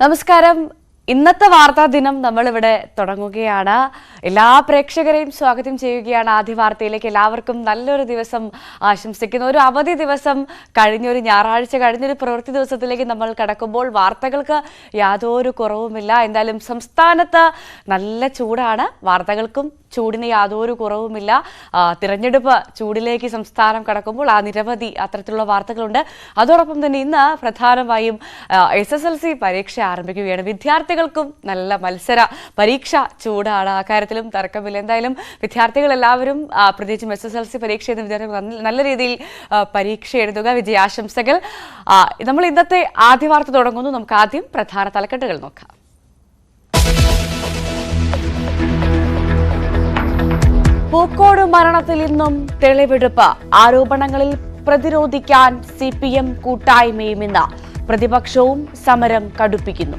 നമസ്കാരം. ഇന്നത്തെ വാർത്താ ദിനം നമ്മളിവിടെ തുടങ്ങുകയാണ്. എല്ലാ പ്രേക്ഷകരെയും സ്വാഗതം ചെയ്യുകയാണ് ആദ്യ വാർത്തയിലേക്ക്. എല്ലാവർക്കും നല്ലൊരു ദിവസം ആശംസിക്കുന്നു. ഒരു അവധി ദിവസം കഴിഞ്ഞൊരു ഞായറാഴ്ച കഴിഞ്ഞൊരു പ്രവൃത്തി ദിവസത്തിലേക്ക് നമ്മൾ കടക്കുമ്പോൾ വാർത്തകൾക്ക് യാതൊരു കുറവുമില്ല. എന്തായാലും സംസ്ഥാനത്ത് നല്ല ചൂടാണ്. വാർത്തകൾക്കും ചൂടിന് യാതൊരു കുറവുമില്ല. തിരഞ്ഞെടുപ്പ് ചൂടിലേക്ക് സംസ്ഥാനം കടക്കുമ്പോൾ നിരവധി അത്തരത്തിലുള്ള വാർത്തകളുണ്ട്. അതോടൊപ്പം തന്നെ ഇന്ന് പ്രധാനമായും SSLC പരീക്ഷ ആരംഭിക്കുകയാണ്. വിദ്യാർത്ഥികൾക്കും നല്ല മത്സര പരീക്ഷ ചൂടാണ്. അക്കാര്യത്തിലും തർക്കമില്ല. എന്തായാലും വിദ്യാർത്ഥികൾ എല്ലാവരും പ്രത്യേകിച്ചും SSLC പരീക്ഷ എന്ന വിദ്യാർത്ഥികൾ നല്ല രീതിയിൽ പരീക്ഷ എഴുതുക. വിജയാശംസകൾ. നമ്മൾ ഇന്നത്തെ ആദ്യ വാർത്ത തുടങ്ങുന്നു. നമുക്ക് ആദ്യം പ്രധാന തലക്കെട്ടുകൾ നോക്കാം. പൂക്കോട് മരണത്തിൽ ഇന്നും തെളിവെടുപ്പ്. ആരോപണങ്ങളിൽ പ്രതിരോധിക്കാൻ CPM കൂട്ടായ്മയും ഇന്ന്. പ്രതിപക്ഷവും സമരം കടുപ്പിക്കുന്നു.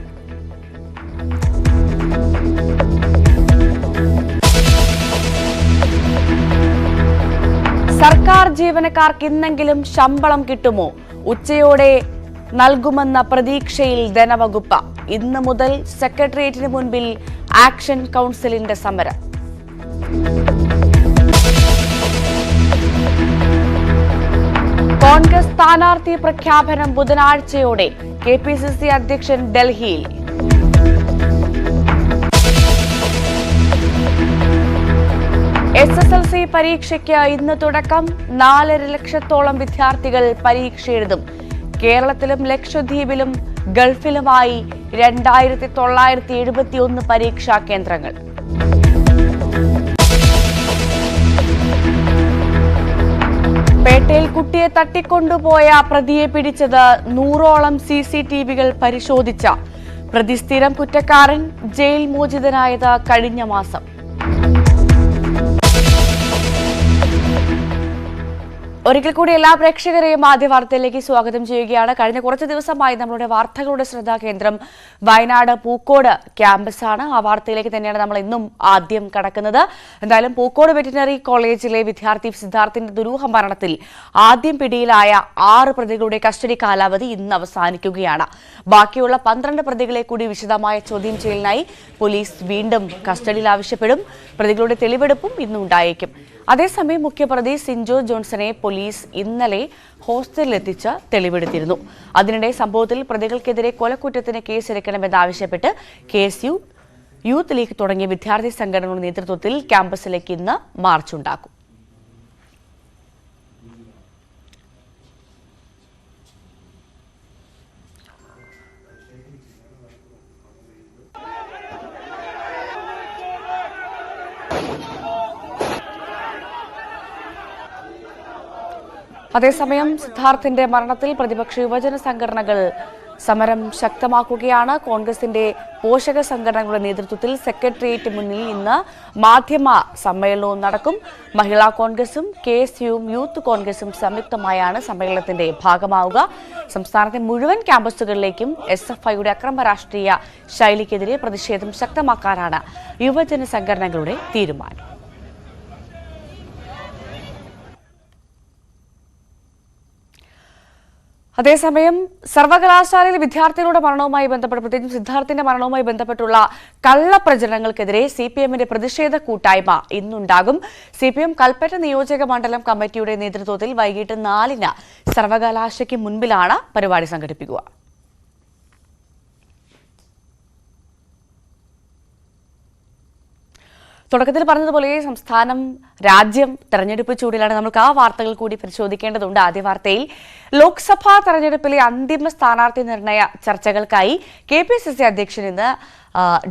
സർക്കാർ ജീവനക്കാർക്ക് ഇന്നെങ്കിലും ശമ്പളം കിട്ടുമോ? ഉച്ചയോടെ നൽകുമെന്ന പ്രതീക്ഷയിൽ ധനവകുപ്പ്. ഇന്ന് മുതൽ സെക്രട്ടേറിയറ്റിന് മുൻപിൽ ആക്ഷൻ കൗൺസിലിന്റെ സമരം. കോൺഗ്രസ് സ്ഥാനാർത്ഥി പ്രഖ്യാപനം ബുധനാഴ്ചയോടെ. KPCC അധ്യക്ഷൻ ഡൽഹിയിൽ. SSLC പരീക്ഷയ്ക്ക് ഇന്ന് തുടക്കം. 4.5 ലക്ഷത്തോളം വിദ്യാർത്ഥികൾ പരീക്ഷ എഴുതും. കേരളത്തിലും ലക്ഷദ്വീപിലും ഗൾഫിലുമായി 2971 പരീക്ഷാ കേന്ദ്രങ്ങൾ. പേട്ടയിൽ കുട്ടിയെ തട്ടിക്കൊണ്ടുപോയ പ്രതിയെ പിടിച്ചത്. 100ഓളം CCTVകൾ പരിശോധിച്ച പ്രതി സ്ഥിരം കുറ്റക്കാരൻ ജയിൽ മോചിതനായത് കഴിഞ്ഞ മാസം. ഒരിക്കൽ കൂടി എല്ലാ പ്രേക്ഷകരെയും ആദ്യ വാർത്തയിലേക്ക് സ്വാഗതം ചെയ്യുകയാണ്. കഴിഞ്ഞ കുറച്ച് ദിവസമായി നമ്മളുടെ വാർത്തകളുടെ ശ്രദ്ധാകേന്ദ്രം വയനാട് പൂക്കോട് ക്യാമ്പസാണ്. ആ വാർത്തയിലേക്ക് തന്നെയാണ് നമ്മൾ ഇന്നും ആദ്യം കടക്കുന്നത്. എന്തായാലും പൂക്കോട് വെറ്റിനറി കോളേജിലെ വിദ്യാർത്ഥി സിദ്ധാർത്ഥിന്റെ ദുരൂഹ മരണത്തിൽ ആദ്യം പിടിയിലായ 6 പ്രതികളുടെ കസ്റ്റഡി കാലാവധി ഇന്ന് അവസാനിക്കുകയാണ്. ബാക്കിയുള്ള 12 പ്രതികളെ കൂടി വിശദമായ ചോദ്യം ചെയ്യലിനായി പോലീസ് വീണ്ടും കസ്റ്റഡിയിൽ ആവശ്യപ്പെടും. പ്രതികളുടെ തെളിവെടുപ്പും ഇന്നുണ്ടായേക്കും. അതേസമയം മുഖ്യപ്രതി സിൻജോ ജോൺസനെ പോലീസ് ഇന്നലെ ഹോസ്റ്റലിലെത്തിച്ച് തെളിവെടുത്തിരുന്നു. അതിനിടെ സംഭവത്തിൽ പ്രതികൾക്കെതിരെ കൊലക്കുറ്റത്തിന് കേസെടുക്കണമെന്നാവശ്യപ്പെട്ട് KSU, യൂത്ത് ലീഗ് തുടങ്ങിയ വിദ്യാർത്ഥി സംഘടനകളുടെ നേതൃത്വത്തിൽ ക്യാമ്പസിലേക്ക് ഇന്ന് മാർച്ചുണ്ടാക്കും. അതേസമയം സിദ്ധാർത്ഥിന്റെ മരണത്തിൽ പ്രതിപക്ഷ യുവജന സംഘടനകൾ സമരം ശക്തമാക്കുകയാണ്. കോൺഗ്രസിന്റെ പോഷക സംഘടനകളുടെ നേതൃത്വത്തിൽ സെക്രട്ടേറിയറ്റ് മുന്നിൽ ഇന്ന് മാധ്യമ സമ്മേളനവും നടക്കും. മഹിളാ കോൺഗ്രസും KSUവും യൂത്ത് കോൺഗ്രസും സംയുക്തമായാണ് സമ്മേളനത്തിന്റെ ഭാഗമാവുക. സംസ്ഥാനത്തെ മുഴുവൻ ക്യാമ്പസുകളിലേക്കും SFIയുടെ അക്രമ രാഷ്ട്രീയ ശൈലിക്കെതിരെ പ്രതിഷേധം ശക്തമാക്കാനാണ് യുവജന സംഘടനകളുടെ തീരുമാനം. അതേസമയം സർവകലാശാലയിലെ വിദ്യാർത്ഥികളുടെ മരണവുമായി ബന്ധപ്പെട്ട് പ്രത്യേകിച്ചും സിദ്ധാർത്ഥിന്റെ മരണവുമായി ബന്ധപ്പെട്ടുള്ള കള്ളപ്രചരണങ്ങൾക്കെതിരെ CPMന്റെ പ്രതിഷേധ കൂട്ടായ്മ ഇന്നുണ്ടാകും. CPM കൽപ്പറ്റ നിയോജക മണ്ഡലം കമ്മിറ്റിയുടെ നേതൃത്വത്തിൽ വൈകിട്ട് 4-ന് സർവകലാശാലയ്ക്ക് മുൻപിലാണ് പരിപാടി സംഘടിപ്പിക്കുക. തുടക്കത്തിൽ പറഞ്ഞതുപോലെ സംസ്ഥാനം രാജ്യം തെരഞ്ഞെടുപ്പ് ചൂടിലാണ്. നമുക്ക് ആ വാർത്തകൾ കൂടി പരിശോധിക്കേണ്ടതുണ്ട്. ആദ്യ വാർത്തയിൽ ലോക്സഭാ തെരഞ്ഞെടുപ്പിലെ അന്തിമ സ്ഥാനാർത്ഥി നിർണയ ചർച്ചകൾക്കായി KPCC അധ്യക്ഷൻ ഇന്ന്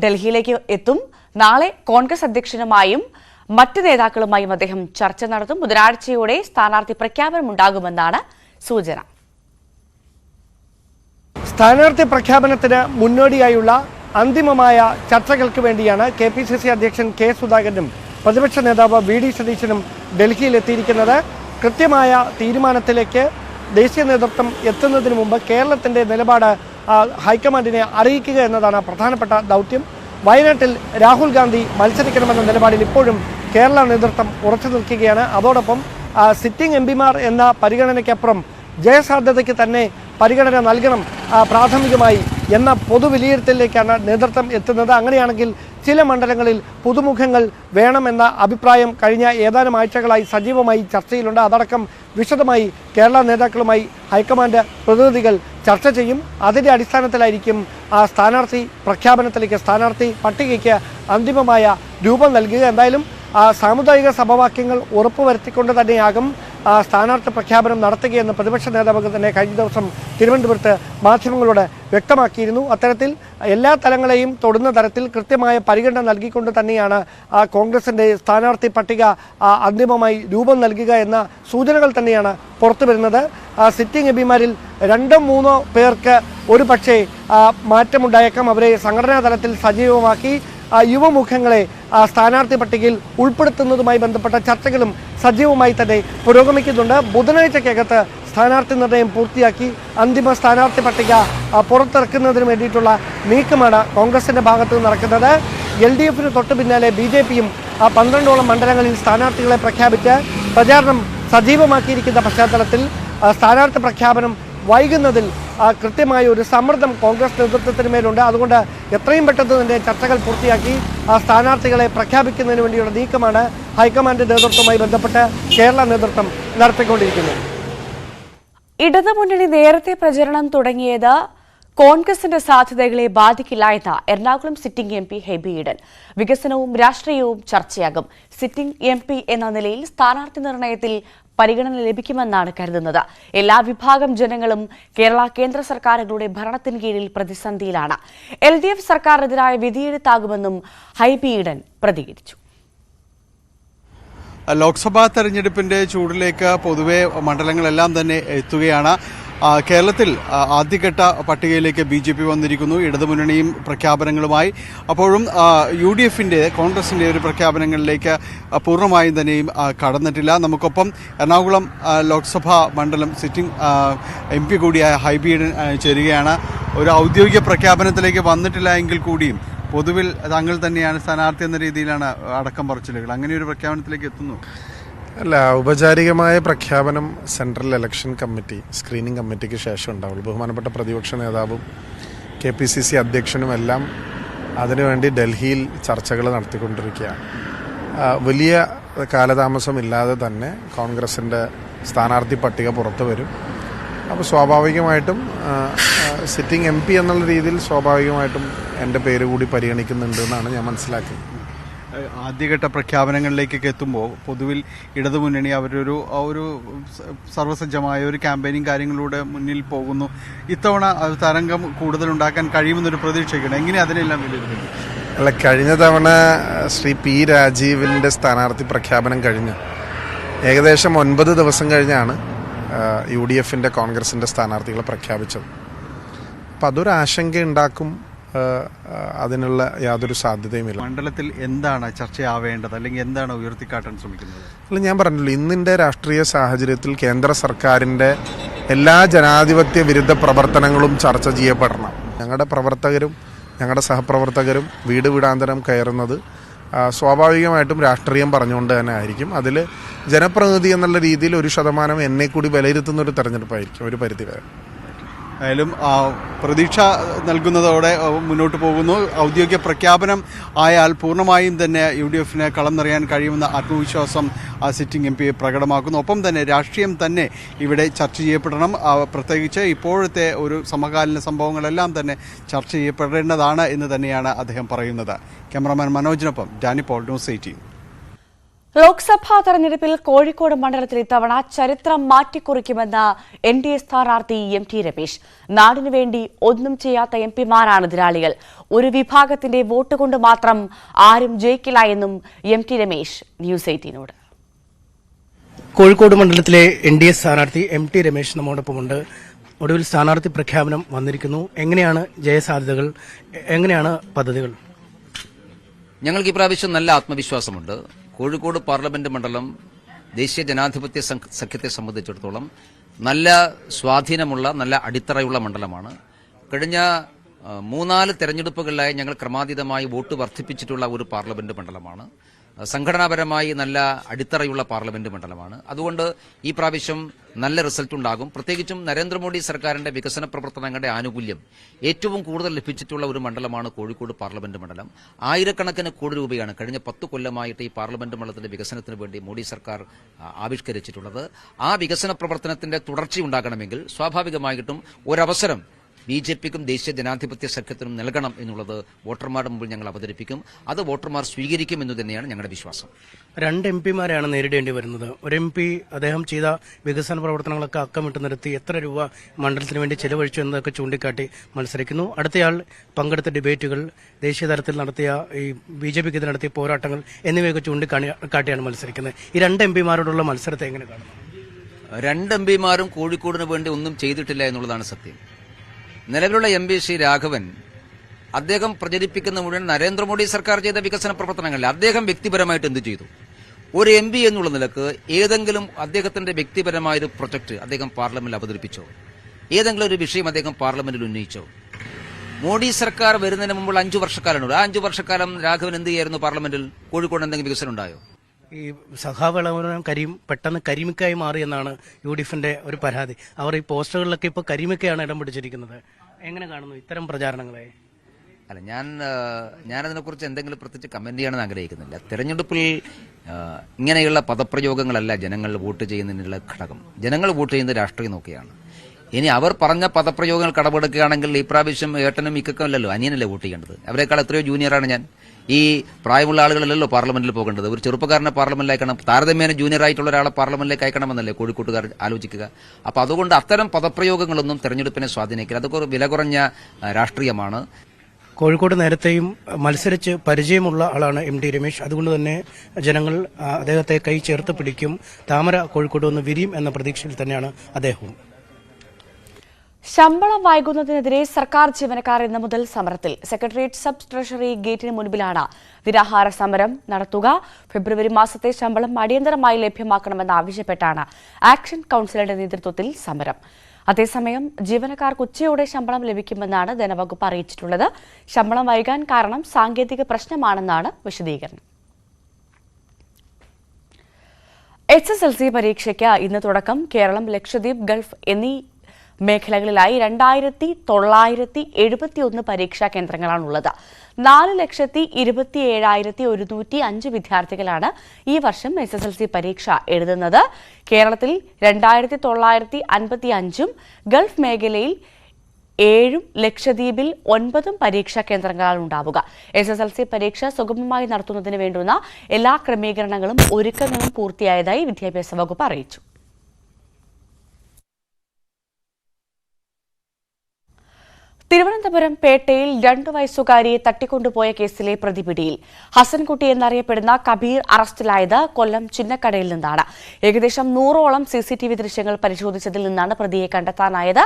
ഡൽഹിയിലേക്ക് എത്തും. നാളെ കോൺഗ്രസ് അധ്യക്ഷനുമായും മറ്റ് നേതാക്കളുമായും അദ്ദേഹം ചർച്ച നടത്തും. ബുധനാഴ്ചയോടെ സ്ഥാനാർത്ഥി പ്രഖ്യാപനമുണ്ടാകുമെന്നാണ് സൂചന. സ്ഥാനാർത്ഥി പ്രഖ്യാപനത്തിന് മുന്നോടിയായുള്ള അന്തിമമായ ചർച്ചകൾക്ക് വേണ്ടിയാണ് KPCC അധ്യക്ഷൻ K സുധാകരനും പ്രതിപക്ഷ നേതാവ് VD സതീശനും ഡൽഹിയിലെത്തിയിരിക്കുന്നത്. കൃത്യമായ തീരുമാനത്തിലേക്ക് ദേശീയ നേതൃത്വം എത്തുന്നതിന് മുമ്പ് കേരളത്തിൻ്റെ നിലപാട് ഹൈക്കമാൻഡിനെ അറിയിക്കുക എന്നതാണ് പ്രധാനപ്പെട്ട ദൗത്യം. വയനാട്ടിൽ രാഹുൽ ഗാന്ധി മത്സരിക്കണമെന്ന നിലപാടിൽ ഇപ്പോഴും കേരള നേതൃത്വം ഉറച്ചു നിൽക്കുകയാണ്. അതോടൊപ്പം സിറ്റിംഗ് MPമാർ എന്ന പരിഗണനയ്ക്കപ്പുറം ജയസാധ്യതയ്ക്ക് തന്നെ പരിഗണന നൽകണം പ്രാഥമികമായി എന്ന പൊതുവിലയിരുത്തലിലേക്കാണ് നേതൃത്വം എത്തുന്നത്. അങ്ങനെയാണെങ്കിൽ ചില മണ്ഡലങ്ങളിൽ പുതുമുഖങ്ങൾ വേണമെന്ന അഭിപ്രായം കഴിഞ്ഞ ഏതാനും ആഴ്ചകളായി സജീവമായി ചർച്ചയിലുണ്ട്. അതടക്കം വിശദമായി കേരള നേതാക്കളുമായി ഹൈക്കമാൻഡ് പ്രതിനിധികൾ ചർച്ച ചെയ്യും. അതിൻ്റെ അടിസ്ഥാനത്തിലായിരിക്കും ആ സ്ഥാനാർത്ഥി പ്രഖ്യാപനത്തിലേക്ക്, സ്ഥാനാർത്ഥി പട്ടികയ്ക്ക് അന്തിമമായ രൂപം നൽകുക. എന്തായാലും സാമുദായിക സമവാക്യങ്ങൾ ഉറപ്പുവരുത്തിക്കൊണ്ട് തന്നെയാകും സ്ഥാനാർത്ഥി പ്രഖ്യാപനം നടത്തുകയെന്ന് പ്രതിപക്ഷ നേതാവ് തന്നെ കഴിഞ്ഞ ദിവസം തിരുവനന്തപുരത്ത് മാധ്യമങ്ങളോട് വ്യക്തമാക്കിയിരുന്നു. അത്തരത്തിൽ എല്ലാ തലങ്ങളെയും തൊടുന്ന തരത്തിൽ കൃത്യമായ പരിഗണന നൽകിക്കൊണ്ട് തന്നെയാണ് കോൺഗ്രസിൻ്റെ സ്ഥാനാർത്ഥി പട്ടിക അന്തിമമായി രൂപം നൽകുക എന്ന സൂചനകൾ തന്നെയാണ് പുറത്തു വരുന്നത്. സിറ്റിംഗ് എംപിമാരിൽ 2-3 പേർക്ക് ഒരു പക്ഷേ മാറ്റമുണ്ടായേക്കാം. അവരെ സംഘടനാ തലത്തിൽ സജീവമാക്കി യുവമുഖങ്ങളെ സ്ഥാനാർത്ഥി പട്ടികയിൽ ഉൾപ്പെടുത്തുന്നതുമായി ബന്ധപ്പെട്ട ചർച്ചകളും സജീവമായി തന്നെ പുരോഗമിക്കുന്നുണ്ട്. ബുധനാഴ്ചക്കകത്ത് സ്ഥാനാർത്ഥി നിർണയം പൂർത്തിയാക്കി അന്തിമ സ്ഥാനാർത്ഥി പട്ടിക പുറത്തിറക്കുന്നതിന് വേണ്ടിയിട്ടുള്ള നീക്കമാണ് കോൺഗ്രസിന്റെ ഭാഗത്ത് നടക്കുന്നത്. LDFന് തൊട്ടു പിന്നാലെ BJPയും 12ഓളം മണ്ഡലങ്ങളിൽ സ്ഥാനാർത്ഥികളെ പ്രഖ്യാപിച്ച് പ്രചാരണം സജീവമാക്കിയിരിക്കുന്ന പശ്ചാത്തലത്തിൽ സ്ഥാനാർത്ഥി പ്രഖ്യാപനം വൈകുന്നതിൽ കൃത്യമായ ഒരു സമ്മർദ്ദം കോൺഗ്രസ് നേതൃത്വത്തിന് മേലുണ്ട്. അതുകൊണ്ട് എത്രയും പെട്ടെന്ന് തന്നെ ചർച്ചകൾ പൂർത്തിയാക്കി സ്ഥാനാർത്ഥികളെ പ്രഖ്യാപിക്കുന്നതിന് വേണ്ടിയുള്ള നീക്കമാണ് ഹൈക്കമാൻഡ് നേതൃത്വവുമായി ബന്ധപ്പെട്ട് കേരള നേതൃത്വം നടത്തിക്കൊണ്ടിരിക്കുന്നത്. ഇടതുമുന്നണി നേരത്തെ പ്രചരണം തുടങ്ങിയത് കോൺഗ്രസിന്റെ സാധ്യതകളെ ബാധിക്കില്ല എന്ന എറണാകുളം സിറ്റിംഗ് MP ഹൈബി ഈഡൻ. വികസനവും രാഷ്ട്രീയവും ചർച്ചയാകും. സിറ്റിംഗ് MP എന്ന നിലയിൽ സ്ഥാനാർത്ഥി നിർണയത്തിൽ പരിഗണന ലഭിക്കുമെന്നാണ് കരുതുന്നത്. എല്ലാ വിഭാഗം ജനങ്ങളും കേരള കേന്ദ്ര സർക്കാരുകളുടെ ഭരണത്തിന് കീഴിൽ പ്രതിസന്ധിയിലാണ്. LDF സർക്കാരിനെതിരായ വിധിയെഴുത്താകുമെന്നും ഹൈബി ഈഡൻ പ്രതികരിച്ചു. ലോക്സഭാ തെരഞ്ഞെടുപ്പിന്റെ ചൂടിലേക്ക് പൊതുവെ മണ്ഡലങ്ങളെല്ലാം തന്നെ എത്തുകയാണ്. കേരളത്തിൽ ആദ്യഘട്ട പട്ടികയിലേക്ക് BJP വന്നിരിക്കുന്നു. ഇടതുമുന്നണിയും പ്രഖ്യാപനങ്ങളുമായി. അപ്പോഴും UDFന്റെ കോൺഗ്രസിന്റെ ഒരു പ്രഖ്യാപനങ്ങളിലേക്ക് പൂർണ്ണമായും തന്നെയും കടന്നിട്ടില്ല. നമുക്കൊപ്പം എറണാകുളം ലോക്സഭാ മണ്ഡലം സിറ്റിംഗ് MP കൂടിയായ ഹൈബി ഈഡൻ ചേരുകയാണ്. ഒരു ഔദ്യോഗിക പ്രഖ്യാപനത്തിലേക്ക് വന്നിട്ടില്ല എങ്കിൽ കൂടിയും പൊതുവിൽ താങ്കൾ തന്നെയാണ് സ്ഥാനാർത്ഥി എന്ന രീതിയിലാണ് അടക്കം പറച്ചിലുകൾ. അങ്ങനെ ഒരു പ്രഖ്യാപനത്തിലേക്ക് എത്തുന്നു? അല്ല, ഔപചാരികമായ പ്രഖ്യാപനം സെൻട്രൽ ഇലക്ഷൻ കമ്മിറ്റി സ്ക്രീനിംഗ് കമ്മിറ്റിക്ക് ശേഷം ഉണ്ടാവുള്ളൂ. ബഹുമാനപ്പെട്ട പ്രതിപക്ഷ നേതാവും KPCC അധ്യക്ഷനും എല്ലാം അതിനുവേണ്ടി ഡൽഹിയിൽ ചർച്ചകൾ നടത്തിക്കൊണ്ടിരിക്കുകയാണ്. വലിയ കാലതാമസമില്ലാതെ തന്നെ കോൺഗ്രസിൻ്റെ സ്ഥാനാർത്ഥി പട്ടിക പുറത്തു വരും. അപ്പോൾ സ്വാഭാവികമായിട്ടും സിറ്റിംഗ് MP എന്നുള്ള രീതിയിൽ സ്വാഭാവികമായിട്ടും എൻ്റെ പേര് കൂടി പരിഗണിക്കുന്നുണ്ട് എന്നാണ് ഞാൻ മനസ്സിലാക്കിയത്. ആദ്യഘട്ട പ്രഖ്യാപനങ്ങളിലേക്കൊക്കെ എത്തുമ്പോൾ പൊതുവിൽ ഇടതുമുന്നണി അവരൊരു സർവ്വസജ്ജമായ ഒരു ക്യാമ്പയിനിങ് കാര്യങ്ങളിലൂടെ മുന്നിൽ പോകുന്നു. ഇത്തവണ തരംഗം കൂടുതലുണ്ടാക്കാൻ കഴിയുമെന്നൊരു പ്രതീക്ഷയ്ക്കുണ്ട്. എങ്ങനെ അതിനെല്ലാം വിലയിരുത്തുന്നു? അല്ല, കഴിഞ്ഞ തവണ ശ്രീ P. രാജീവിൻ്റെ സ്ഥാനാർത്ഥി പ്രഖ്യാപനം കഴിഞ്ഞു. ഏകദേശം 9 ദിവസം കഴിഞ്ഞാണ് UDFന്റെ കോൺഗ്രസിൻ്റെ സ്ഥാനാർത്ഥികളെ പ്രഖ്യാപിച്ചത്. അപ്പം അതൊരു ആശങ്ക ഉണ്ടാക്കും. അതിനുള്ള യാതൊരു സാധ്യതയുമില്ല. മണ്ഡലത്തിൽ എന്താണ് ചർച്ചയാവേണ്ടത്, അല്ലെങ്കിൽ എന്താണ് ഉയർത്തിക്കാട്ടാൻ ശ്രമിക്കുന്നത്? അല്ല, ഞാൻ പറഞ്ഞല്ലോ, ഇന്നിൻ്റെ രാഷ്ട്രീയ സാഹചര്യത്തിൽ കേന്ദ്ര സർക്കാരിൻ്റെ എല്ലാ ജനാധിപത്യ വിരുദ്ധ പ്രവർത്തനങ്ങളും ചർച്ച ചെയ്യപ്പെടണം. ഞങ്ങളുടെ പ്രവർത്തകരും ഞങ്ങളുടെ സഹപ്രവർത്തകരും വീട് വീടാന്തരം കയറുന്നത് സ്വാഭാവികമായിട്ടും രാഷ്ട്രീയം പറഞ്ഞുകൊണ്ട് തന്നെ ആയിരിക്കും. അതിൽ ജനപ്രതിനിധി എന്നുള്ള രീതിയിൽ 1% എന്നെ കൂടി വിലയിരുത്തുന്ന ഒരു തെരഞ്ഞെടുപ്പായിരിക്കും ഒരു പരിധിവരെ. ആയാലും പ്രതീക്ഷ നൽകുന്നതോടെ മുന്നോട്ട് പോകുന്നു. ഔദ്യോഗിക പ്രഖ്യാപനം ആയാൽ പൂർണ്ണമായും തന്നെ UDFന് കളം നിറയാൻ കഴിയുമെന്ന ആത്മവിശ്വാസം സിറ്റിംഗ് MP പ്രകടമാക്കുന്നു. ഒപ്പം തന്നെ രാഷ്ട്രീയം തന്നെ ഇവിടെ ചർച്ച ചെയ്യപ്പെടണം. പ്രത്യേകിച്ച് ഇപ്പോഴത്തെ ഒരു സമകാലീന സംഭവങ്ങളെല്ലാം തന്നെ ചർച്ച ചെയ്യപ്പെടേണ്ടതാണ് എന്ന് തന്നെയാണ് അദ്ദേഹം പറയുന്നത്. ക്യാമറാമാൻ മനോജിനൊപ്പം ഡാനി പോൾ, ന്യൂസ് 18. ലോക്സഭാ തെരഞ്ഞെടുപ്പിൽ കോഴിക്കോട് മണ്ഡലത്തിൽ ഇത്തവണ ചരിത്രം മാറ്റിക്കുറിക്കുമെന്ന NDA സ്ഥാനാർത്ഥി MT രമേശ്. നാടിനു വേണ്ടി ഒന്നും ചെയ്യാത്ത MPമാരാണ് എതിരാളികൾ. ഒരു വിഭാഗത്തിന്റെ വോട്ട് കൊണ്ട് മാത്രം ആരും ജയിക്കില്ല എന്നും MT രമേശ് ന്യൂസ് 18നോട്. കോഴിക്കോട് മണ്ഡലത്തിലെ NDA സ്ഥാനാർത്ഥി MT രമേശ് നമ്മോടൊപ്പമുണ്ട്. ഒടുവിൽ സ്ഥാനാർത്ഥി പ്രഖ്യാപനം വന്നിരിക്കുന്നു. എങ്ങനെയാണ് ജയസാധ്യതകൾ, എങ്ങനെയാണ് പദ്ധതികൾ? ഞങ്ങൾക്ക് ഇപ്രാവശ്യം നല്ല ആത്മവിശ്വാസമുണ്ട്. കോഴിക്കോട് പാർലമെന്റ് മണ്ഡലം ദേശീയ ജനാധിപത്യ സഖ്യത്തെ സംബന്ധിച്ചിടത്തോളം നല്ല സ്വാധീനമുള്ള, നല്ല അടിത്തറയുള്ള മണ്ഡലമാണ്. കഴിഞ്ഞ 3-4 തെരഞ്ഞെടുപ്പുകളിലായി ഞങ്ങൾ ക്രമാതീതമായി വോട്ട് വർദ്ധിപ്പിച്ചിട്ടുള്ള ഒരു പാർലമെന്റ് മണ്ഡലമാണ്. സംഘടനാപരമായി നല്ല അടിത്തറയുള്ള പാർലമെന്റ് മണ്ഡലമാണ്. അതുകൊണ്ട് ഈ പ്രാവശ്യം നല്ല റിസൾട്ട് ഉണ്ടാകും. പ്രത്യേകിച്ചും നരേന്ദ്രമോദി സർക്കാരിന്റെ വികസന പ്രവർത്തനങ്ങളുടെ ആനുകൂല്യം ഏറ്റവും കൂടുതൽ ലഭിച്ചിട്ടുള്ള ഒരു മണ്ഡലമാണ് കോഴിക്കോട് പാർലമെന്റ് മണ്ഡലം. ആയിരക്കണക്കിന് കോടി രൂപയാണ് കഴിഞ്ഞ 10 കൊല്ലമായിട്ട് ഈ പാർലമെന്റ് മണ്ഡലത്തിന്റെ വികസനത്തിന് വേണ്ടി മോദി സർക്കാർ ആവിഷ്കരിച്ചിട്ടുള്ളത്. ആ വികസന പ്രവർത്തനത്തിന്റെ തുടർച്ചയുണ്ടാകണമെങ്കിൽ സ്വാഭാവികമായിട്ടും ഒരവസരം BJPക്കും ദേശീയ ജനാധിപത്യ സഖ്യത്തിനും നൽകണം എന്നുള്ളത് വോട്ടർമാരുടെ മുമ്പിൽ ഞങ്ങൾ അവതരിപ്പിക്കും. അത് വോട്ടർമാർ സ്വീകരിക്കും എന്ന് തന്നെയാണ് ഞങ്ങളുടെ വിശ്വാസം. 2 MP-മാരെയാണ് നേരിടേണ്ടി വരുന്നത്. ഒരു MP അദ്ദേഹം ചെയ്ത വികസന പ്രവർത്തനങ്ങളൊക്കെ അക്കമിട്ട് നിർത്തി എത്ര രൂപ മണ്ഡലത്തിന് വേണ്ടി ചെലവഴിച്ചു എന്നതൊക്കെ ചൂണ്ടിക്കാട്ടി മത്സരിക്കുന്നു. അടുത്തയാൾ പങ്കെടുത്ത ഡിബേറ്റുകൾ, ദേശീയ തലത്തിൽ നടത്തിയ ഈ BJPക്കെതിരെ നടത്തിയ പോരാട്ടങ്ങൾ എന്നിവയൊക്കെ ചൂണ്ടിക്കാട്ടിയാണ് മത്സരിക്കുന്നത്. ഈ 2 MP-മാരോടുള്ള മത്സരത്തെ എങ്ങനെ കാണുന്നു? 2 MP-മാരും കോഴിക്കോടിന് വേണ്ടി ഒന്നും ചെയ്തിട്ടില്ല എന്നുള്ളതാണ് സത്യം. നിലവിലുള്ള MP ശ്രീ രാഘവൻ, അദ്ദേഹം പ്രചരിപ്പിക്കുന്ന മുഴുവൻ നരേന്ദ്രമോദി സർക്കാർ ചെയ്ത വികസന പ്രവർത്തനങ്ങളിൽ അദ്ദേഹം വ്യക്തിപരമായിട്ട് എന്ത് ചെയ്തു? ഒരു MP എന്നുള്ള നിലക്ക് ഏതെങ്കിലും അദ്ദേഹത്തിന്റെ വ്യക്തിപരമായൊരു പ്രൊജക്ട് അദ്ദേഹം പാർലമെന്റിൽ അവതരിപ്പിച്ചോ? ഏതെങ്കിലും ഒരു വിഷയം അദ്ദേഹം പാർലമെന്റിൽ ഉന്നയിച്ചോ? മോഡി സർക്കാർ വരുന്നതിന് മുമ്പുള്ള 5 വർഷക്കാലമുണ്ട്. ആ 5 വർഷക്കാലം രാഘവൻ എന്ത് ചെയ്യായിരുന്നു പാർലമെന്റിൽ? കോഴിക്കോട് എന്തെങ്കിലും വികസനം ഉണ്ടായോ? ഈ സഖാവിളവനും പെട്ടെന്ന് കരിമിക്കായി മാറിയെന്നാണ് UDFന്റെ ഒരു പരാതി. അവർ ഈ പോസ്റ്ററുകളിലൊക്കെ ഇപ്പോൾ കരിമിക്കയാണ് ഇടം പിടിച്ചിരിക്കുന്നത്. എങ്ങനെ കാണുന്നു ഇത്തരം പ്രചാരണങ്ങളെ? അല്ല, ഞാനതിനെക്കുറിച്ച് എന്തെങ്കിലും പ്രത്യേകിച്ച് കമന്റ് ചെയ്യാനെന്ന് ആഗ്രഹിക്കുന്നില്ല. തെരഞ്ഞെടുപ്പിൽ ഇങ്ങനെയുള്ള പദപ്രയോഗങ്ങളല്ല ജനങ്ങൾ വോട്ട് ചെയ്യുന്നതിനുള്ള ഘടകം. ജനങ്ങൾ വോട്ട് ചെയ്യുന്നത് രാഷ്ട്രീയം നോക്കിയാണ്. ഇനി അവർ പറഞ്ഞ പദപ്രയോഗങ്ങൾ കടമെടുക്കുകയാണെങ്കിൽ ഈ പ്രാവശ്യം ഏട്ടനും ഇക്കും അല്ലല്ലോ, അനിയനല്ലേ വോട്ട് ചെയ്യേണ്ടത്. അവരെക്കാൾ എത്രയോ ജൂനിയറാണ് ഞാൻ. ഈ പ്രായമുള്ള ആളുകളല്ലല്ലോ പാർലമെന്റിൽ പോകേണ്ടത്. ഒരു ചെറുപ്പക്കാരനെ പാർലമെന്റിൽ അയക്കണം. താരതമ്യേന ജൂനിയർ ആയിട്ടുള്ള ഒരാളെ പാർലമെന്റിലേക്ക് അയക്കണമെന്നല്ലേ കോഴിക്കോട്ടുകാർ ആലോചിക്കുക. അപ്പോൾ അതുകൊണ്ട് അത്തരം പദപ്രയോഗങ്ങളൊന്നും തെരഞ്ഞെടുപ്പിനെ സ്വാധീനിക്കില്ല. അതൊക്കെ ഒരു വില കുറഞ്ഞ രാഷ്ട്രീയമാണ്. കോഴിക്കോട് നേരത്തെയും മത്സരിച്ച് പരിചയമുള്ള ആളാണ് MT രമേശ്. അതുകൊണ്ട് തന്നെ ജനങ്ങൾ അദ്ദേഹത്തെ കൈ ചേർത്ത് പിടിക്കും. താമര കോഴിക്കോട് ഒന്ന് വിരിയും എന്ന പ്രതീക്ഷയിൽ തന്നെയാണ് അദ്ദേഹവും. ശമ്പളം വൈകുന്നതിനെതിരെ സർക്കാർ ജീവനക്കാർ ഇന്നു മുതൽ സമരത്തിൽ. സെക്രട്ടേറിയറ്റ് സബ് ട്രഷറി ഗേറ്റിന് മുൻപിലാണ് നിരാഹാര സമരം നടത്തുക. ഫെബ്രുവരി മാസത്തെ ശമ്പളം അടിയന്തരമായി ലഭ്യമാക്കണമെന്നാവശ്യപ്പെട്ടാണ് ആക്ഷൻ കൌൺസിലിന്റെ നേതൃത്വത്തിൽ സമരം. അതേസമയം ജീവനക്കാർക്ക് ഉച്ചയോടെ ശമ്പളം ലഭിക്കുമെന്നാണ് ധനവകുപ്പ് അറിയിച്ചിട്ടുള്ളത്. ശമ്പളം വൈകാൻ കാരണം സാങ്കേതിക പ്രശ്നമാണെന്നാണ് വിശദീകരണം. SSLC പരീക്ഷയ്ക്ക് ഇന്ന് തുടക്കം. കേരളം, ലക്ഷദ്വീപ്, ഗൾഫ് എന്നീ മേഖലകളിലായി 2971 പരീക്ഷാ കേന്ദ്രങ്ങളാണുള്ളത്. 4,27,105 വിദ്യാർത്ഥികളാണ് ഈ വർഷം SSLC പരീക്ഷ എഴുതുന്നത്. കേരളത്തിൽ 2,955, ഗൾഫ് മേഖലയിൽ 7, ലക്ഷദ്വീപിൽ 9 പരീക്ഷാ കേന്ദ്രങ്ങളാണ് ഉണ്ടാവുക. SSLC പരീക്ഷ സുഗമമായി നടത്തുന്നതിന് വേണ്ടുന്ന എല്ലാ ക്രമീകരണങ്ങളും ഒരുക്കങ്ങളും പൂർത്തിയായതായി വിദ്യാഭ്യാസ വകുപ്പ് അറിയിച്ചു. തിരുവനന്തപുരം പേട്ടയിൽ 2 വയസ്സുകാരിയെ തട്ടിക്കൊണ്ടുപോയ കേസിലെ പ്രതി പിടിയിൽ. ഹസൻകുട്ടി എന്നറിയപ്പെടുന്ന കബീർ അറസ്റ്റിലായത് കൊല്ലം ചിന്നക്കടയിൽ നിന്നാണ്. ഏകദേശം 100ഓളം CCTV ദൃശ്യങ്ങൾ പരിശോധിച്ചതിൽ നിന്നാണ് പ്രതിയെ കണ്ടെത്താനായത്.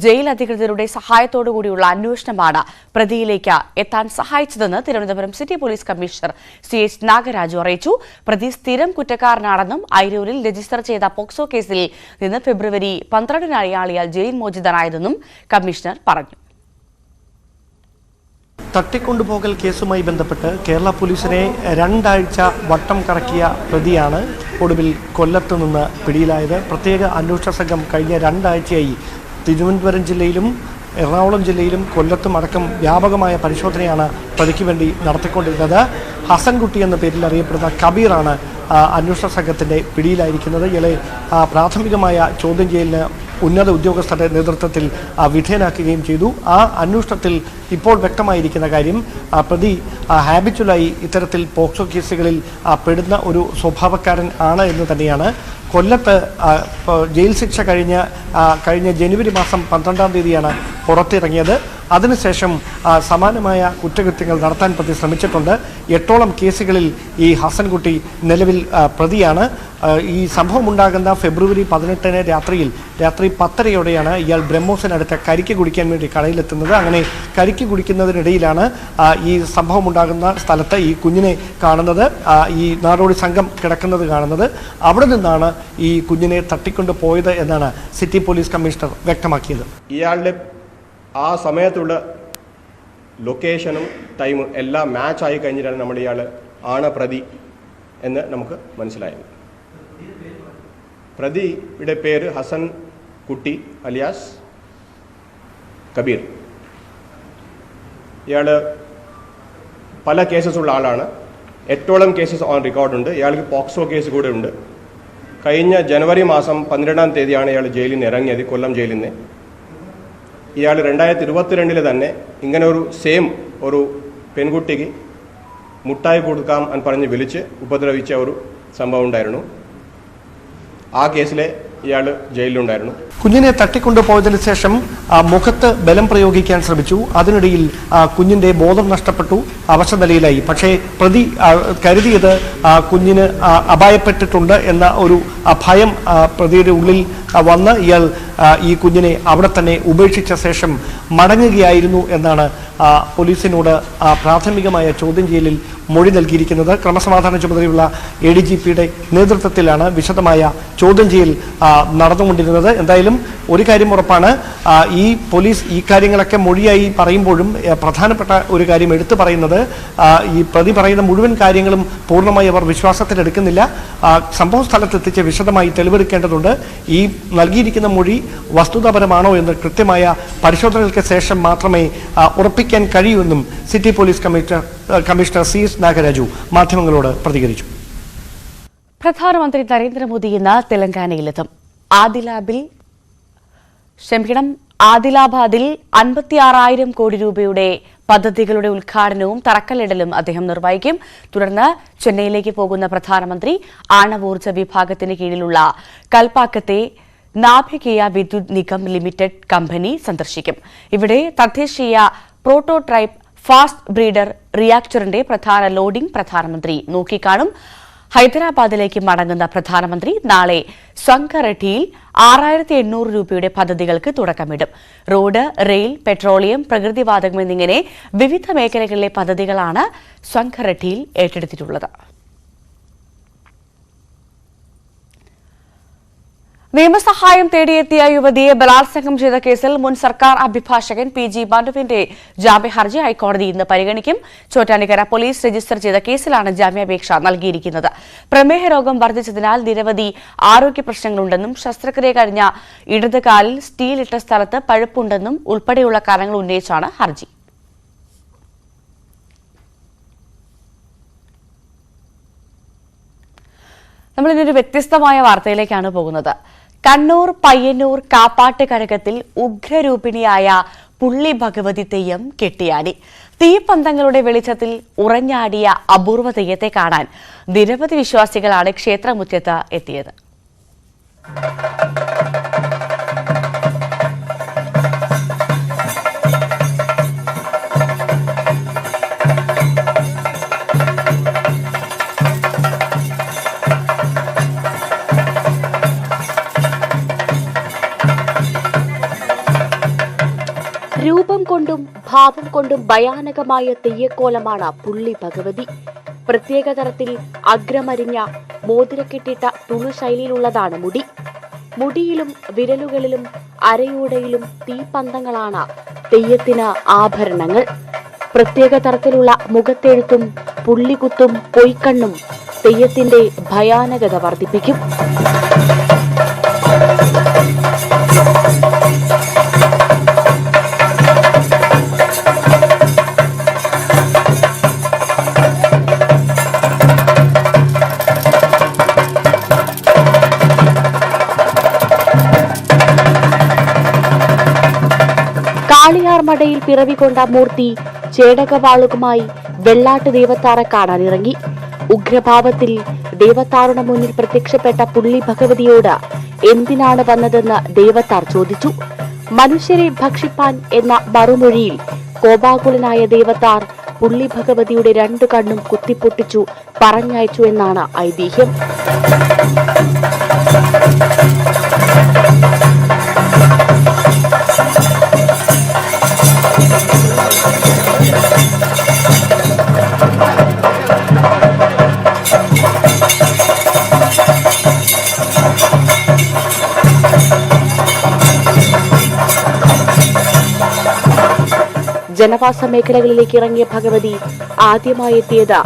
ജയിൽ അധികൃതരുടെ സഹായത്തോടുകൂടിയുള്ള അന്വേഷണമാണ് പ്രതിയിലേക്ക് എത്താൻ സഹായിച്ചതെന്ന് Thiruvananthapuram city police commissioner CH Nagaraju അറിയിച്ചു. പ്രതി സ്ഥിരം കുറ്റക്കാരനാണെന്നും അയിരൂരിൽ രജിസ്റ്റർ ചെയ്ത പോക്സോ കേസിൽ നിന്ന് ഫെബ്രുവരി 12-ന് അയാൾ ജയിൽ മോചിതനായതെന്നും കമ്മീഷണർ പറഞ്ഞു. തട്ടിക്കൊണ്ടുപോകൽ കേസുമായി ബന്ധപ്പെട്ട് കേരള പോലീസിനെ 2 ആഴ്ച വട്ടം കറക്കിയ പ്രതിയാണ് ഒടുവിൽ കൊല്ലത്ത് നിന്ന് പിടിയിലായത്. പ്രത്യേക അന്വേഷണ സംഘം കഴിഞ്ഞ 2 ആഴ്ചയായി തിരുവനന്തപുരം ജില്ലയിലും എറണാകുളം ജില്ലയിലും കൊല്ലത്തും അടക്കം വ്യാപകമായ പരിശോധനയാണ് പ്രതിക്ക് വേണ്ടി നടത്തിക്കൊണ്ടിരുന്നത്. ഹസൻകുട്ടി എന്ന പേരിൽ അറിയപ്പെടുന്ന കബീറാണ് അന്വേഷണ സംഘത്തിൻ്റെ പിടിയിലായിരിക്കുന്നത്. ഇയാളെ പ്രാഥമികമായ ചോദ്യം ചെയ്യലിന് ഉന്നത ഉദ്യോഗസ്ഥരുടെ നേതൃത്വത്തിൽ വിധേയനാക്കുകയും ചെയ്തു. ആ അന്വേഷണത്തിൽ ഇപ്പോൾ വ്യക്തമായിരിക്കുന്ന കാര്യം പ്രതി ഹാബിച്വലായി ഇത്തരത്തിൽ പോക്സോ കേസുകളിൽ പെടുന്ന ഒരു സ്വഭാവക്കാരൻ ആണ് എന്ന് തന്നെയാണ്. കൊല്ലത്ത് ജയിൽ ശിക്ഷ കഴിഞ്ഞ ജനുവരി മാസം 12-ാം തീയതിയാണ് പുറത്തിറങ്ങിയത്. അതിനുശേഷം സമാനമായ കുറ്റകൃത്യങ്ങൾ നടത്താൻ പ്രതി ശ്രമിച്ചിട്ടുണ്ട്. 8ഓളം കേസുകളിൽ ഈ ഹസൻകുട്ടി നിലവിൽ പ്രതിയാണ്. ഈ സംഭവം ഉണ്ടാകുന്ന ഫെബ്രുവരി 18-ന് രാത്രി 10:30യോടെയാണ് ഇയാൾ ബ്രഹ്മോസിനടുത്ത കരിക്ക് കുടിക്കാൻ വേണ്ടി കടയിലെത്തുന്നത്. അങ്ങനെ കരിക്ക് കുടിക്കുന്നതിനിടയിലാണ് ഈ സംഭവം ഉണ്ടാകുന്ന സ്ഥലത്ത് ഈ കുഞ്ഞിനെ കാണുന്നത്, ഈ നാടോടി സംഘം കിടക്കുന്നത് കാണുന്നത്. അവിടെ നിന്നാണ് ഈ കുഞ്ഞിനെ തട്ടിക്കൊണ്ട് പോയത് എന്നാണ് സിറ്റി പോലീസ് കമ്മീഷണർ വ്യക്തമാക്കിയത്. ഇയാളുടെ ആ സമയത്തുള്ള ലൊക്കേഷനും ടൈമും എല്ലാം മാച്ച് ആയി കഴിഞ്ഞിട്ടാണ് ഇയാൾ ആണ് പ്രതി എന്ന് നമുക്ക് മനസ്സിലായത്. പ്രതിയുടെ പേര് ഹസൻ കുട്ടി അലിയാസ് കബീർ. ഇയാൾ പല കേസസുള്ള ആളാണ്. 8ഓളം കേസസ് ഓൺ റെക്കോർഡുണ്ട്. ഇയാൾക്ക് പോക്സോ കേസ് കൂടെ ഉണ്ട്. കഴിഞ്ഞ ജനുവരി മാസം 12-ാം തീയതിയാണ് ഇയാൾ ജയിലിൽ നിന്ന് ഇറങ്ങിയത്, കൊല്ലം ജയിലിൽ നിന്ന്. ഇയാൾ 2022 തന്നെ ഇങ്ങനെ ഒരു പെൺകുട്ടിക്ക് മുട്ടായി കൊടുക്കാം എന്ന് പറഞ്ഞ് വിളിച്ച് ഉപദ്രവിച്ച ഒരു സംഭവം ഉണ്ടായിരുന്നു. ആ കേസിലെ ഇയാൾ ജയിലിലുണ്ടായിരുന്നു. കുഞ്ഞിനെ തട്ടിക്കൊണ്ടുപോയതിനു ശേഷം മുഖത്ത് ബലം പ്രയോഗിക്കാൻ ശ്രമിച്ചു. അതിനിടയിൽ കുഞ്ഞിന്റെ ബോധം നഷ്ടപ്പെട്ടു, അവശനിലയിലായി. പക്ഷേ പ്രതി കരുതിയത് കുഞ്ഞിന് അപായപ്പെട്ടിട്ടുണ്ട് എന്ന ഒരു ഭയം പ്രതിയുടെ ഉള്ളിൽ വന്ന് ഇയാൾ ഈ കുഞ്ഞിനെ അവിടെ തന്നെ ഉപേക്ഷിച്ച ശേഷം മടങ്ങുകയായിരുന്നു എന്നാണ് പോലീസിനോട് പ്രാഥമികമായ ചോദ്യം ചെയ്യലിൽ മൊഴി നൽകിയിരിക്കുന്നത്. ക്രമസമാധാന ചുമതലയുള്ള ADGPയുടെ നേതൃത്വത്തിലാണ് വിശദമായ ചോദ്യം ചെയ്യൽ നടന്നുകൊണ്ടിരുന്നത്. എന്തായാലും ഒരു കാര്യം ഉറപ്പാണ്, ഈ പോലീസ് ഈ കാര്യങ്ങളൊക്കെ മൊഴിയായി പറയുമ്പോഴും പ്രധാനപ്പെട്ട ഒരു കാര്യം എടുത്തു പറയുന്നത്, ഈ പ്രതി പറയുന്ന മുഴുവൻ കാര്യങ്ങളും പൂർണ്ണമായി അവർ വിശ്വാസത്തിലെടുക്കുന്നില്ല. സംഭവ സ്ഥലത്തെത്തിച്ച് വിശദമായി തെളിവെടുക്കേണ്ടതുണ്ട്. ഈ നൽകിയിരിക്കുന്ന മൊഴി വസ്തുതാപരമാണോ എന്ന് കൃത്യമായ പരിശോധനകൾക്ക് ശേഷം മാത്രമേ ഉറപ്പിക്കാൻ കഴിയൂ എന്നും city police commissioner CS Nagaraju മാധ്യമങ്ങളോട് പ്രതികരിച്ചു. പ്രധാനമന്ത്രി നരേന്ദ്രമോദി ഇന്ന് തെലങ്കാനയിലെത്തും. ആദിലാബാദിൽ 56,000 കോടി രൂപയുടെ പദ്ധതികളുടെ ഉദ്ഘാടനവും തറക്കല്ലിടലും അദ്ദേഹം നിർവഹിക്കും. തുടർന്ന് ചെന്നൈയിലേക്ക് പോകുന്ന പ്രധാനമന്ത്രി ആണവോർജ്ജ വിഭാഗത്തിന് കീഴിലുള്ള കൽപ്പാക്കത്തെ നാഭികീയ വിദ്യുത് നിഗം ലിമിറ്റഡ് കമ്പനി സന്ദർശിക്കും. ഇവിടെ തദ്ദേശീയ പ്രോട്ടോടൈപ്പ് ഫാസ്റ്റ് ബ്രീഡർ റിയാക്ടറിന്റെ പ്രധാന ലോഡിംഗ് പ്രധാനമന്ത്രി നോക്കിക്കാണും. ഹൈദരാബാദിലേക്ക് മടങ്ങുന്ന പ്രധാനമന്ത്രി നാളെ സ്വങ്കറെഡ്ഡിയിൽ 6,800 രൂപയുടെ പദ്ധതികൾക്ക് തുടക്കമിടും. റോഡ്, റെയിൽ, പെട്രോളിയം, പ്രകൃതിവാതകം എന്നിങ്ങനെ വിവിധ മേഖലകളിലെ പദ്ധതികളാണ് സ്വങ്കറെഡ്ഡിയിൽ ഏറ്റെടുത്തിട്ടുള്ളത്. നിയമസഹായം തേടിയെത്തിയ യുവതിയെ ബലാത്സംഗം ചെയ്ത കേസിൽ മുൻ സർക്കാർ അഭിഭാഷകൻ PG ബണ്ടുവിന്റെ ജാമ്യഹർജി ഹൈക്കോടതി ഇന്ന് പരിഗണിക്കും. ചോറ്റാനിക്കര പോലീസ് രജിസ്റ്റർ ചെയ്ത കേസിലാണ് ജാമ്യാപേക്ഷ നൽകിയിരിക്കുന്നത്. പ്രമേഹ രോഗം വർദ്ധിച്ചതിനാൽ നിരവധി ആരോഗ്യ പ്രശ്നങ്ങളുണ്ടെന്നും ശസ്ത്രക്രിയ കഴിഞ്ഞ ഇടത് കാലിൽ സ്റ്റീൽ ഇട്ട സ്ഥലത്ത് പഴുപ്പുണ്ടെന്നും ഉൾപ്പെടെയുള്ള കാരണങ്ങൾ ഉന്നയിച്ചാണ് ഹർജി. നമ്മളിതൊരു വ്യത്യസ്തമായ വാർത്തയിലേക്കാണ് പോകുന്നത്. കണ്ണൂർ പയ്യന്നൂർ കാപ്പാട്ട് കഴകത്തിൽ ഉഗ്രരൂപിണിയായ പുള്ളി ഭഗവതി തെയ്യം കെട്ടിയാടി. തീപ്പന്തങ്ങളുടെ വെളിച്ചത്തിൽ ഉറഞ്ഞാടിയ അപൂർവ തെയ്യത്തെ കാണാൻ നിരവധി വിശ്വാസികളാണ് ക്ഷേത്രമുറ്റത്ത് എത്തിയത്. രൂപം കൊണ്ടും ഭാവം കൊണ്ടും ഭയാനകമായ തെയ്യക്കോലമാണ് പുള്ളി ഭഗവതി. പ്രത്യേക തരത്തിൽ അഗ്രമരിഞ്ഞ മോതിരക്കെട്ടിട്ട തുളു ശൈലിയിലുള്ളതാണ് മുടി. മുടിയിലും വിരലുകളിലും അരയോടയിലും തീപ്പന്തങ്ങളാണ് തെയ്യത്തിന് ആഭരണങ്ങൾ. പ്രത്യേക തരത്തിലുള്ള മുഖത്തെഴുത്തും പുള്ളികുത്തും പൊയ്ക്കണ്ണും തെയ്യത്തിന്റെ ഭയാനകത വർദ്ധിപ്പിക്കും. കാളിയാർമടയിൽ പിറവികൊണ്ട മൂർത്തി ചേടകവാളുകളുമായി വെള്ളാട്ട് ദേവത്താറെ കാണാനിറങ്ങി. ഉഗ്രഭാവത്തിൽ ദേവത്താറുടെ മുന്നിൽ പ്രത്യക്ഷപ്പെട്ട പുള്ളി ഭഗവതിയോട് എന്തിനാണ് വന്നതെന്ന് ദേവത്താർ ചോദിച്ചു. മനുഷ്യരെ ഭക്ഷിപ്പാൻ എന്ന മറുമൊഴിയിൽ കോപാകുലനായ ദേവത്താർ പുള്ളി ഭഗവതിയുടെ 2 കണ്ണും കുത്തിപ്പൊട്ടിച്ചു പറഞ്ഞയച്ചു എന്നാണ് ഐതിഹ്യം. ജനവാസ മേഖലകളിലേക്ക് ഇറങ്ങിയ ഭഗവതി ആദ്യമായി എത്തിയത്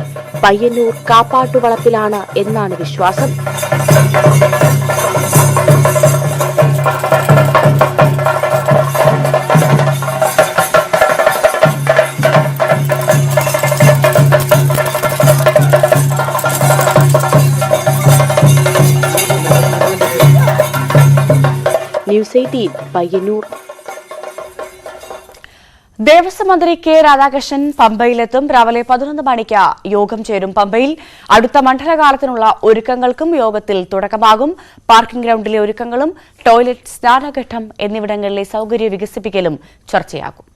പയ്യന്നൂർ കാപ്പാട്ടുവളപ്പിലാണ് എന്നാണ് വിശ്വാസം. ന്യൂസ് 18 പയ്യന്നൂർ. ദേവസ്വം മന്ത്രി കെ രാധാകൃഷ്ണൻ പമ്പയിലെത്തും. രാവിലെ 11 മണിക്ക് യോഗം ചേരും. പമ്പയിൽ അടുത്ത മണ്ഡലകാലത്തിനുള്ള ഒരുക്കങ്ങൾക്കും യോഗത്തിൽ തുടക്കമാകും. പാർക്കിംഗ് ഗ്രൌണ്ടിലെ ഒരുക്കങ്ങളും ടോയ്ലറ്റ്, സ്നാനഘട്ടം എന്നിവിടങ്ങളിലെ സൌകര്യ വികസിപ്പിക്കലും ചർച്ചയാകും.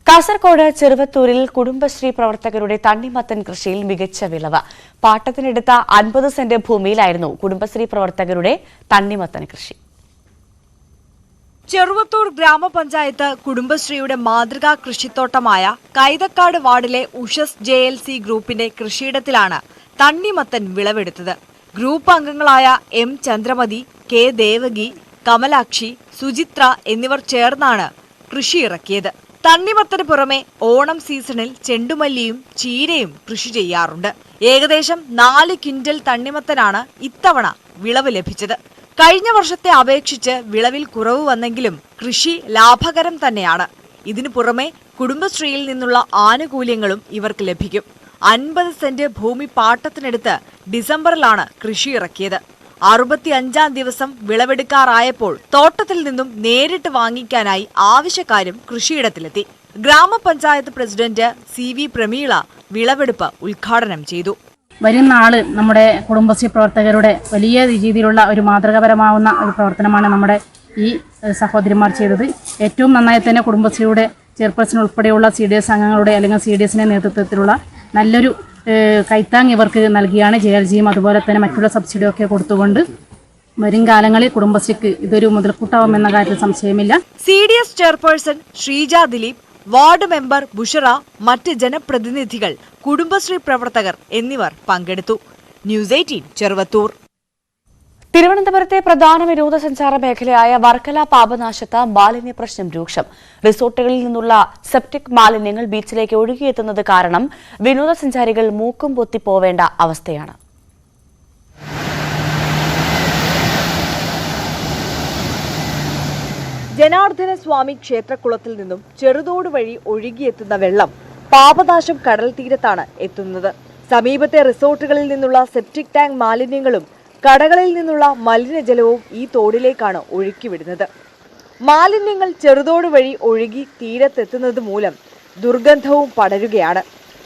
കാസർകോട് ചെറുവത്തൂരിൽ കുടുംബശ്രീ പ്രവർത്തകരുടെ തണ്ണിമത്തൻ കൃഷിയിൽ മികച്ച വിളവ്. പാട്ടത്തിനെടുത്ത 50 സെന്റ് ഭൂമിയിലായിരുന്നു കുടുംബശ്രീ പ്രവർത്തകരുടെ തണ്ണിമത്തൻ കൃഷി. ചെറുവത്തൂർ ഗ്രാമപഞ്ചായത്ത് കുടുംബശ്രീയുടെ മാതൃകാ കൃഷിത്തോട്ടമായ കൈതക്കാട് വാർഡിലെ ഉഷസ് JLC ഗ്രൂപ്പിന്റെ കൃഷിയിടത്തിലാണ് തണ്ണിമത്തൻ വിളവെടുത്തത്. ഗ്രൂപ്പ് അംഗങ്ങളായ M ചന്ദ്രമതി, K ദേവകി, കമലാക്ഷി, സുചിത്ര എന്നിവർ ചേർന്നാണ് കൃഷി ഇറക്കിയത്. തണ്ണിമത്തന് പുറമെ ഓണം സീസണിൽ ചെണ്ടുമല്ലിയും ചീരയും കൃഷി ചെയ്യാറുണ്ട്. ഏകദേശം 4 ക്വിന്റൽ തണ്ണിമത്തനാണ് ഇത്തവണ വിളവ് ലഭിച്ചത്. കഴിഞ്ഞ വർഷത്തെ അപേക്ഷിച്ച് വിളവിൽ കുറവ് വന്നെങ്കിലും കൃഷി ലാഭകരം തന്നെയാണ്. ഇതിനു പുറമെ കുടുംബശ്രീയിൽ നിന്നുള്ള ആനുകൂല്യങ്ങളും ഇവർക്ക് ലഭിക്കും. 50 സെന്റ് ഭൂമി പാട്ടത്തിനെടുത്ത് ഡിസംബറിലാണ് കൃഷി ഇറക്കിയത്. 65-ാം ദിവസം വിളവെടുക്കാറായപ്പോൾ തോട്ടത്തിൽ നിന്നും നേരിട്ട് വാങ്ങിക്കാനായി ആവശ്യക്കാരും കൃഷിയിടത്തിലെത്തി. ഗ്രാമപഞ്ചായത്ത് പ്രസിഡന്റ് CV പ്രമീള വിളവെടുപ്പ് ഉദ്ഘാടനം ചെയ്തു. വരും നാള് നമ്മുടെ കുടുംബശ്രീ പ്രവർത്തകരുടെ വലിയ രീതിയിലുള്ള ഒരു മാതൃകാപരമാവുന്ന ഒരു പ്രവർത്തനമാണ് നമ്മുടെ ഈ സഹോദരിമാർ ചെയ്തത്. ഏറ്റവും നന്നായി തന്നെ കുടുംബശ്രീയുടെ ചെയർപേഴ്സൺ ഉൾപ്പെടെയുള്ള CDS അംഗങ്ങളുടെ അല്ലെങ്കിൽ CDSന്റെ നേതൃത്വത്തിലുള്ള നല്ലൊരു കൈത്താങ് ഇവർക്ക് നൽകിയാണ് JLGയും അതുപോലെ തന്നെ മറ്റുള്ള സബ്സിഡിയൊക്കെ കൊടുത്തുകൊണ്ട് വരും കാലങ്ങളിൽ കുടുംബശ്രീക്ക് ഇതൊരു മുതൽക്കൂട്ടാവുമെന്ന കാര്യത്തിൽ സംശയമില്ല. CDS chairperson Sreeja Dileep, ward member Bushra, മറ്റ് ജനപ്രതിനിധികൾ, കുടുംബശ്രീ പ്രവർത്തകർ എന്നിവർ പങ്കെടുത്തു. ന്യൂസ് 18 ചെറുവത്തൂർ. തിരുവനന്തപുരത്തെ പ്രധാന വിനോദസഞ്ചാര മേഖലയായ വർക്കല പാപനാശത്ത് മാലിന്യ പ്രശ്നം രൂക്ഷം. റിസോർട്ടുകളിൽ നിന്നുള്ള സെപ്റ്റിക് മാലിന്യങ്ങൾ ബീച്ചിലേക്ക് ഒഴുകിയെത്തുന്നത് കാരണം വിനോദസഞ്ചാരികൾ മൂക്കും പൊത്തി പോവേണ്ട അവസ്ഥയാണ്. ജനാർദ്ദന സ്വാമി ക്ഷേത്രക്കുളത്തിൽ നിന്നും ചെറുതോട് വഴി ഒഴുകിയെത്തുന്ന വെള്ളം പാപനാശം കടൽ തീരത്താണ് എത്തുന്നത്. സമീപത്തെ റിസോർട്ടുകളിൽ നിന്നുള്ള സെപ്റ്റിക് ടാങ്ക് മാലിന്യങ്ങളും കടകളിൽ നിന്നുള്ള മലിനജലവും ഈ തോടിലേക്കാണ് ഒഴുക്കിവിടുന്നത്. മാലിന്യങ്ങൾ ചെറുതോട് വഴി ഒഴുകി തീരത്തെത്തുന്നത് മൂലം ദുർഗന്ധവും പടരുകയാണ്.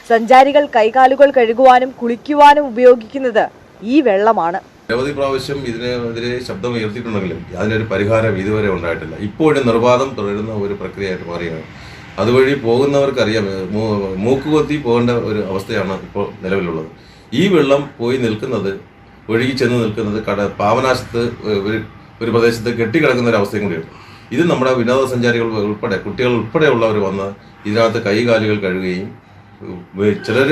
സഞ്ചാരികൾ കൈകാലുകൾ കഴുകുവാനും കുളിക്കുവാനും ഉപയോഗിക്കുന്നത് ഈ വെള്ളമാണ്. നിരവധി പ്രാവശ്യം ഇതിനെതിരെ ശബ്ദം ഉയർത്തിയിട്ടുണ്ടെങ്കിലും അതിനൊരു പരിഹാരം ഇതുവരെ ഉണ്ടായിട്ടില്ല. ഇപ്പോഴും നിർബാധം തുടരുന്ന ഒരു പ്രക്രിയയായിട്ട് മാറിയാണ്. അതുവഴി പോകുന്നവർക്കറിയാം, മൂക്കുകൊത്തി പോകേണ്ട ഒരു അവസ്ഥയാണ് ഇപ്പോൾ നിലവിലുള്ളത്. ഈ വെള്ളം പോയി നിൽക്കുന്നത്, ഒഴുകി ചെന്ന് നിൽക്കുന്നത് പാവനാശത്ത് ഒരു പ്രദേശത്ത് കെട്ടിക്കിടക്കുന്ന ഒരു അവസ്ഥയും കൂടിയാണ്. ഇത് നമ്മുടെ വിനോദസഞ്ചാരികൾ ഉൾപ്പെടെ കുട്ടികൾ ഉൾപ്പെടെയുള്ളവർ വന്ന് ഇതിനകത്ത് കൈകാലുകൾ കഴുകുകയും ചിലർ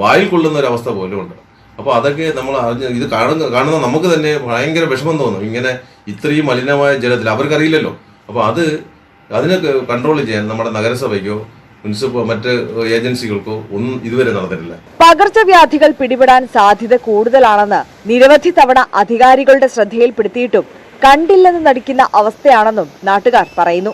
വായിൽ കൊള്ളുന്ന ഒരു അവസ്ഥ പോലും ഉണ്ട്. അപ്പോൾ അതൊക്കെ നമ്മൾ ഇത് കാണുന്ന നമുക്ക് തന്നെ ഭയങ്കര വിഷമം തോന്നും. ഇങ്ങനെ ഇത്രയും മലിനമായ ജലത്തിൽ അവർക്കറിയില്ലല്ലോ. അപ്പോൾ അതിനൊക്കെ കൺട്രോൾ ചെയ്യാൻ നമ്മുടെ നഗരസഭയ്ക്കോ മറ്റ് ഏജൻസികൾക്കോ ഒന്നും ഇതുവരെ നടന്നിട്ടില്ല. പകർച്ചവ്യാധികൾ പിടിപെടാൻ സാധ്യത കൂടുതലാണെന്ന് നിരവധി തവണ അധികാരികളുടെ ശ്രദ്ധയിൽപ്പെടുത്തിയിട്ടും കണ്ടില്ലെന്ന് നടിക്കുന്ന അവസ്ഥയാണെന്നും നാട്ടുകാർ പറയുന്നു.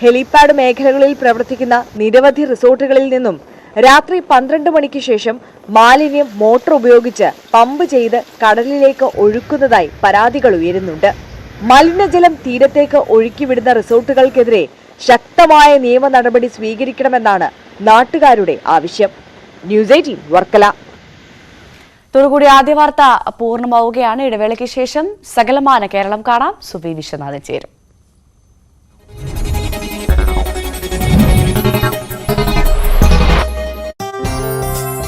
ഹെലിപാഡ് മേഖലകളിൽ പ്രവർത്തിക്കുന്ന നിരവധി റിസോർട്ടുകളിൽ നിന്നും രാത്രി 12 മണിക്ക് ശേഷം മാലിന്യം മോട്ടോർ ഉപയോഗിച്ച് പമ്പ് ചെയ്ത് കടലിലേക്ക് ഒഴുക്കുന്നതായി പരാതികൾ ഉയരുന്നുണ്ട്. മലിനജലം തീരത്തേക്ക് ഒഴുക്കിവിടുന്ന റിസോർട്ടുകൾക്കെതിരെ ശക്തമായ നിയമ നടപടി സ്വീകരിക്കണമെന്നാണ് നാട്ടുകാരുടെ ആവശ്യം. ന്യൂസ് 18 വർക്കല. ഇതോടുകൂടി ആദ്യ വാർത്ത പൂർണ്ണമാവുകയാണ്. ഇടവേളയ്ക്ക് ശേഷം സകലമാന കേരളം കാണാം. സുബി വിശ്വനാഥൻ ചേരും.